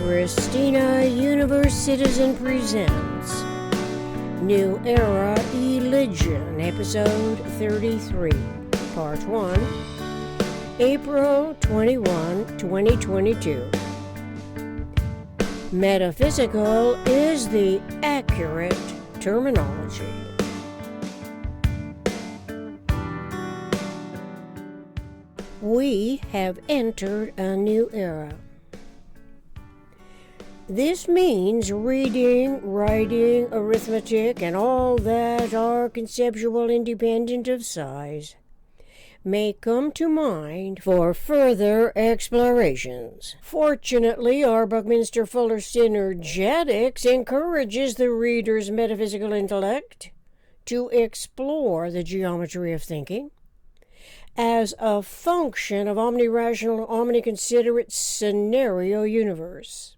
Christina Universe Citizen presents New Era Religion, Episode 33, Part 1, April 21, 2022. Metaphysical is the accurate terminology. We have entered a new era. This means reading, writing, arithmetic, and all that are conceptual independent of size may come to mind for further explorations. Fortunately, our Buckminster Fuller Synergetics encourages the reader's metaphysical intellect to explore the geometry of thinking as a function of omnirational, omniconsiderate scenario universe.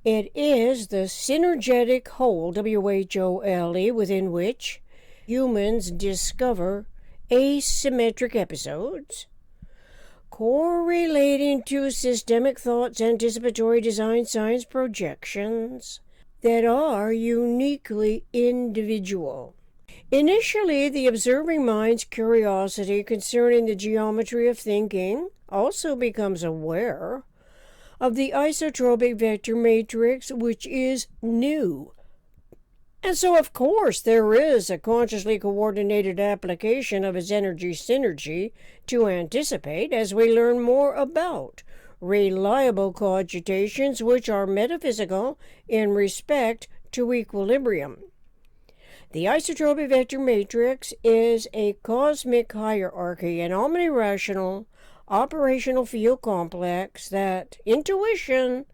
It is the synergetic whole, WHOLE, within which humans discover asymmetric episodes, correlating to systemic thoughts, anticipatory design science projections that are uniquely individual. Initially, the observing mind's curiosity concerning the geometry of thinking also becomes aware of the isotropic vector matrix, which is new. And so, of course, there is a consciously coordinated application of its energy synergy to anticipate as we learn more about reliable cogitations which are metaphysical in respect to equilibrium. The isotropic vector matrix is a cosmic hierarchy, an omnirational operational field complex that intuition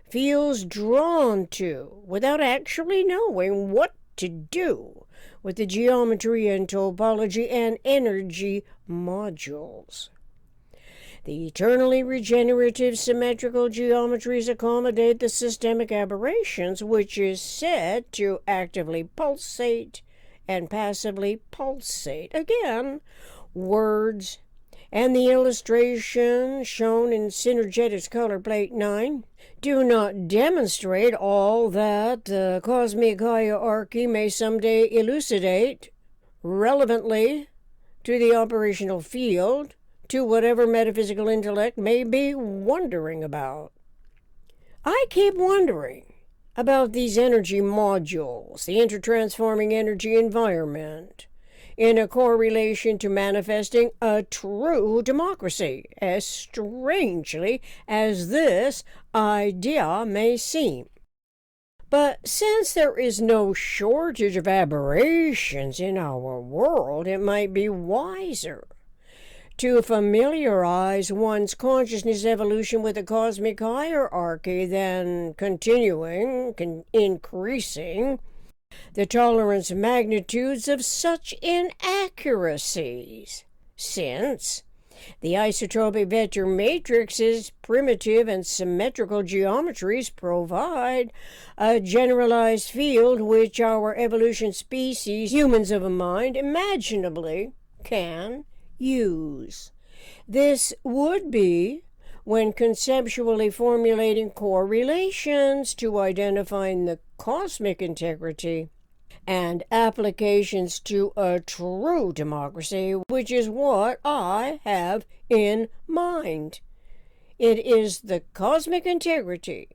feels drawn to without actually knowing what to do with the geometry and topology and energy modules. The eternally regenerative symmetrical geometries accommodate the systemic aberrations, which is said to actively pulsate and passively pulsate. Again, words and the illustration shown in Synergetics color plate 9 do not demonstrate all that the cosmic hierarchy may someday elucidate relevantly to the operational field, to whatever metaphysical intellect may be wondering about. I keep wondering about these energy modules, the intertransforming energy environment, in a correlation to manifesting a true democracy, as strangely as this idea may seem. But since there is no shortage of aberrations in our world, it might be wiser to familiarize one's consciousness evolution with the cosmic hierarchy than increasing the tolerance magnitudes of such inaccuracies, since the isotropic vector matrix's primitive and symmetrical geometries provide a generalized field which our evolution species, humans of a mind, imaginably can use. This would be when conceptually formulating correlations to identifying the cosmic integrity and applications to a true democracy, which is what I have in mind. It is the cosmic integrity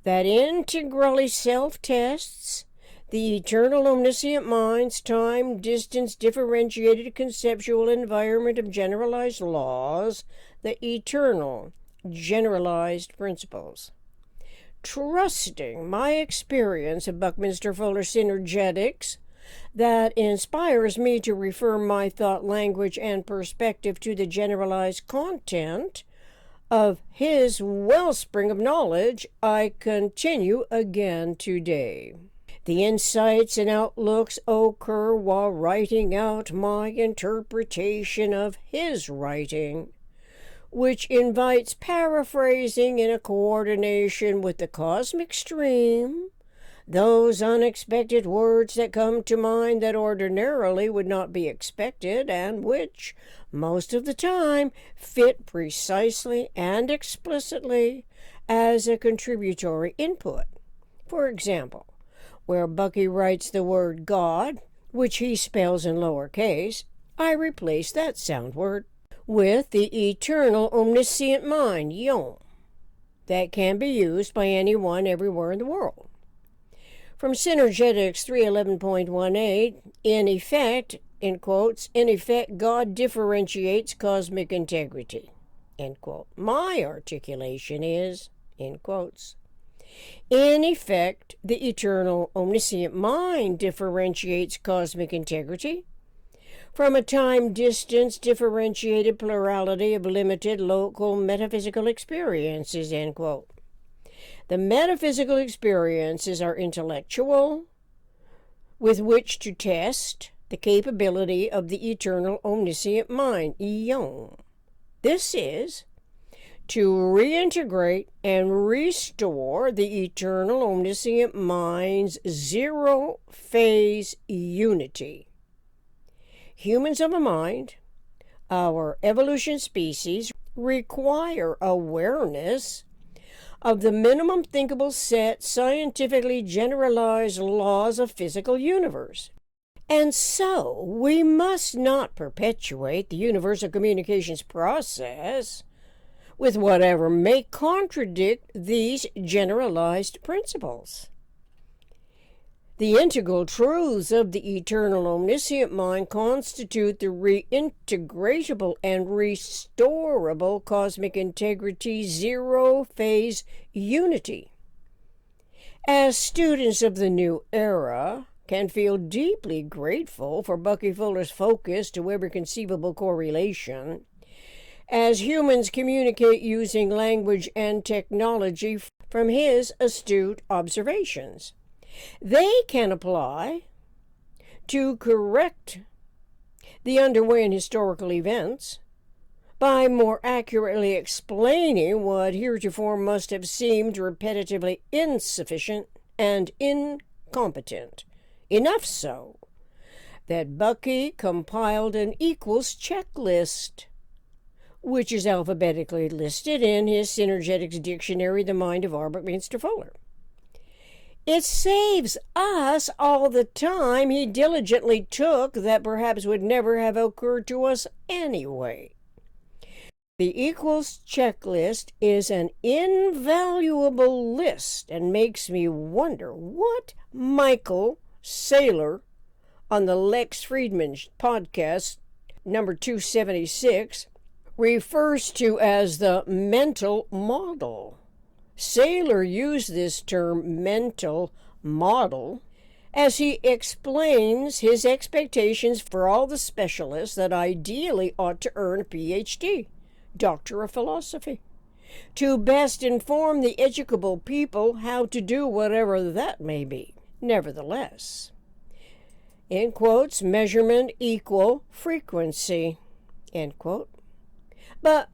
that integrally self-tests the eternal omniscient mind's time, distance, differentiated conceptual environment of generalized laws, the eternal generalized principles. Trusting my experience of Buckminster Fuller Synergetics that inspires me to refer my thought, language, and perspective to the generalized content of his wellspring of knowledge, I continue again today. The insights and outlooks occur while writing out my interpretation of his writing, which invites paraphrasing in a coordination with the cosmic stream, those unexpected words that come to mind that ordinarily would not be expected and which, most of the time, fit precisely and explicitly as a contributory input. For example, where Bucky writes the word God, which he spells in lowercase, I replace that sound word with the eternal omniscient mind, Yom, that can be used by anyone everywhere in the world. From Synergetics 311.18, in effect, God differentiates cosmic integrity, end quote. My articulation is, in quotes, in effect, the eternal omniscient mind differentiates cosmic integrity from a time-distance differentiated plurality of limited local metaphysical experiences, end quote. The metaphysical experiences are intellectual, with which to test the capability of the eternal omniscient mind, Yom. This is to reintegrate and restore the eternal omniscient mind's zero-phase unity. Humans of a mind, our evolution species, require awareness of the minimum thinkable set scientifically generalized laws of physical universe. And so we must not perpetuate the universal communications process with whatever may contradict these generalized principles. The integral truths of the eternal omniscient mind constitute the reintegratable and restorable cosmic integrity zero-phase unity. As students of the new era can feel deeply grateful for Bucky Fuller's focus to every conceivable correlation, as humans communicate using language and technology from his astute observations. They can apply to correct the underway historical events by more accurately explaining what heretofore must have seemed repetitively insufficient and incompetent. Enough so that Bucky compiled an equals checklist, which is alphabetically listed in his Synergetics dictionary, The Mind of R. Buckminster Fuller. It saves us all the time he diligently took that perhaps would never have occurred to us anyway. The equals checklist is an invaluable list and makes me wonder what Michael Saylor on the Lex Friedman podcast, number 276, refers to as the mental model. Saylor used this term mental model as he explains his expectations for all the specialists that ideally ought to earn a PhD, Doctor of Philosophy, to best inform the educable people how to do whatever that may be. Nevertheless, in quotes, measurement equal frequency, end quote. But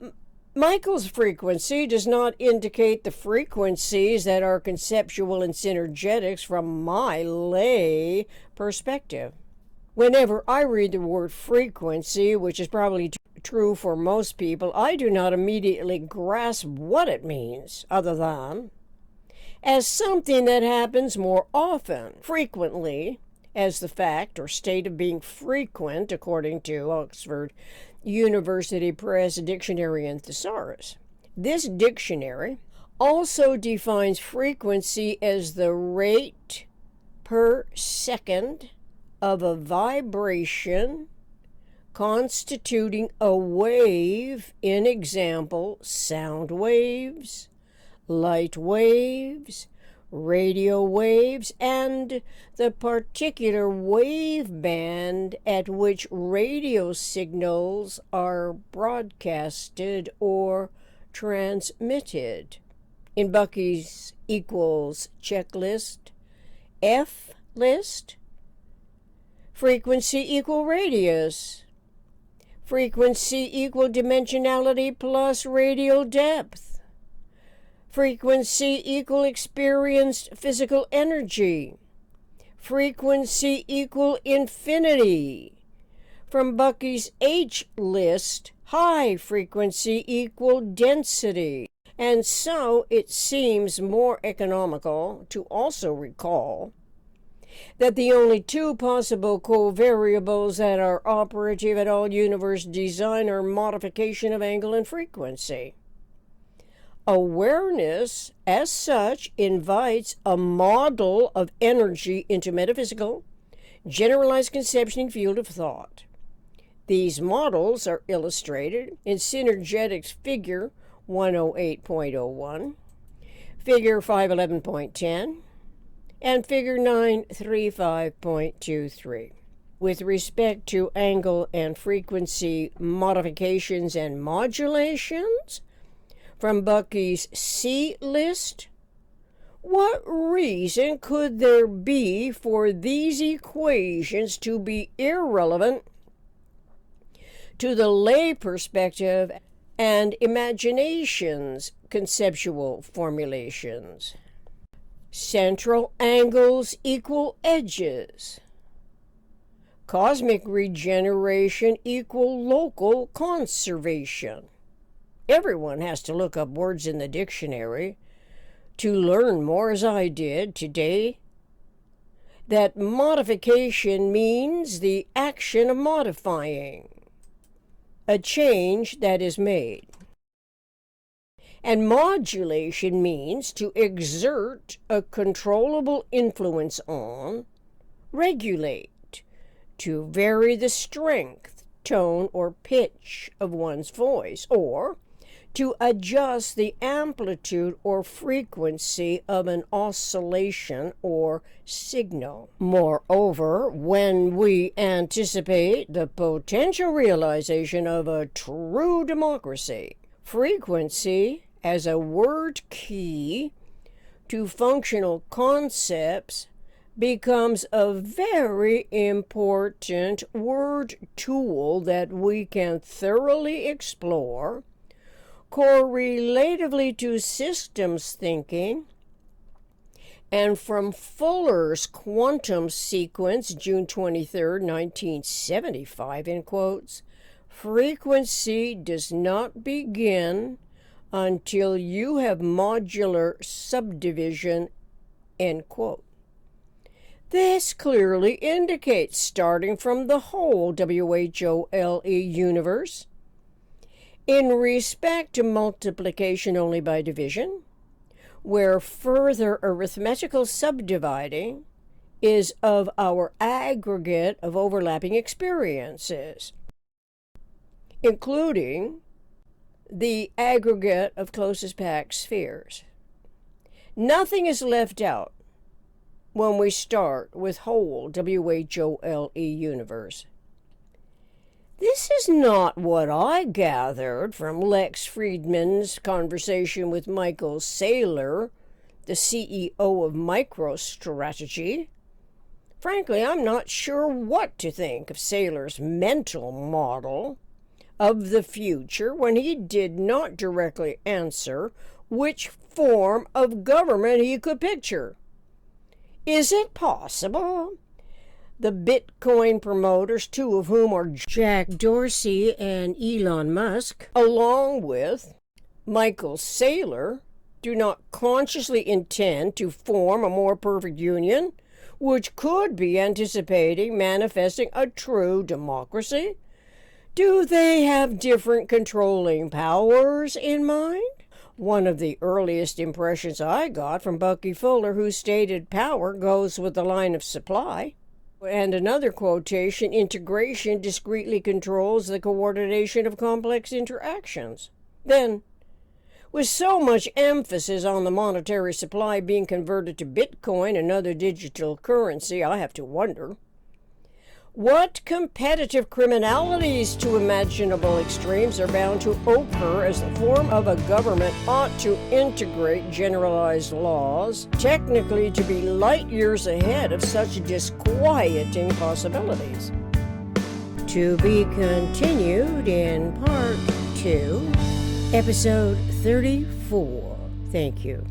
Michael's frequency does not indicate the frequencies that are conceptual and synergetics from my lay perspective. Whenever I read the word frequency, which is probably true for most people, I do not immediately grasp what it means, other than as something that happens more often, frequently, as the fact or state of being frequent, according to Oxford University Press Dictionary and Thesaurus. This dictionary also defines frequency as the rate per second of a vibration constituting a wave, in example, sound waves, light waves, radio waves, and the particular wave band at which radio signals are broadcasted or transmitted. In Bucky's equals checklist, F list, frequency equal radius, frequency equal dimensionality plus radial depth, frequency equal experienced physical energy, frequency equal infinity. From Bucky's H list, high frequency equal density, And so it seems more economical to also recall that the only two possible covariables that are operative at all universe design are modification of angle and frequency. Awareness, as such, invites a model of energy into metaphysical, generalized conception and field of thought. These models are illustrated in Synergetics Figure 108.01, Figure 511.10, and Figure 935.23. With respect to angle and frequency modifications and modulations, from Bucky's C list, what reason could there be for these equations to be irrelevant to the lay perspective and imagination's conceptual formulations? Central angles equal edges. Cosmic regeneration equal local conservation. Everyone has to look up words in the dictionary to learn more, as I did today, that modification means the action of modifying, a change that is made. And modulation means to exert a controllable influence on, regulate, to vary the strength, tone, or pitch of one's voice, or to adjust the amplitude or frequency of an oscillation or signal. Moreover, when we anticipate the potential realization of a true democracy, frequency as a word key to functional concepts becomes a very important word tool that we can thoroughly explore correlatively to systems thinking, and from Fuller's quantum sequence, June 23, 1975, in quotes, frequency does not begin until you have modular subdivision, end quote. This clearly indicates, starting from the whole WHOLE universe, in respect to multiplication only by division, where further arithmetical subdividing is of our aggregate of overlapping experiences, including the aggregate of closest packed spheres. Nothing is left out when we start with whole WHOLE universe. This is not what I gathered from Lex Friedman's conversation with Michael Saylor, the CEO of MicroStrategy. Frankly, I'm not sure what to think of Saylor's mental model of the future when he did not directly answer which form of government he could picture. Is it possible the Bitcoin promoters, two of whom are Jack Dorsey and Elon Musk, along with Michael Saylor, do not consciously intend to form a more perfect union, which could be anticipating manifesting a true democracy? Do they have different controlling powers in mind? One of the earliest impressions I got from Bucky Fuller, who stated power goes with the line of supply. And another quotation, integration discreetly controls the coordination of complex interactions. Then, with so much emphasis on the monetary supply being converted to Bitcoin and other digital currency, I have to wonder, what competitive criminalities to imaginable extremes are bound to occur as the form of a government ought to integrate generalized laws, technically to be light years ahead of such disquieting possibilities? To be continued in Part 2, Episode 34. Thank you.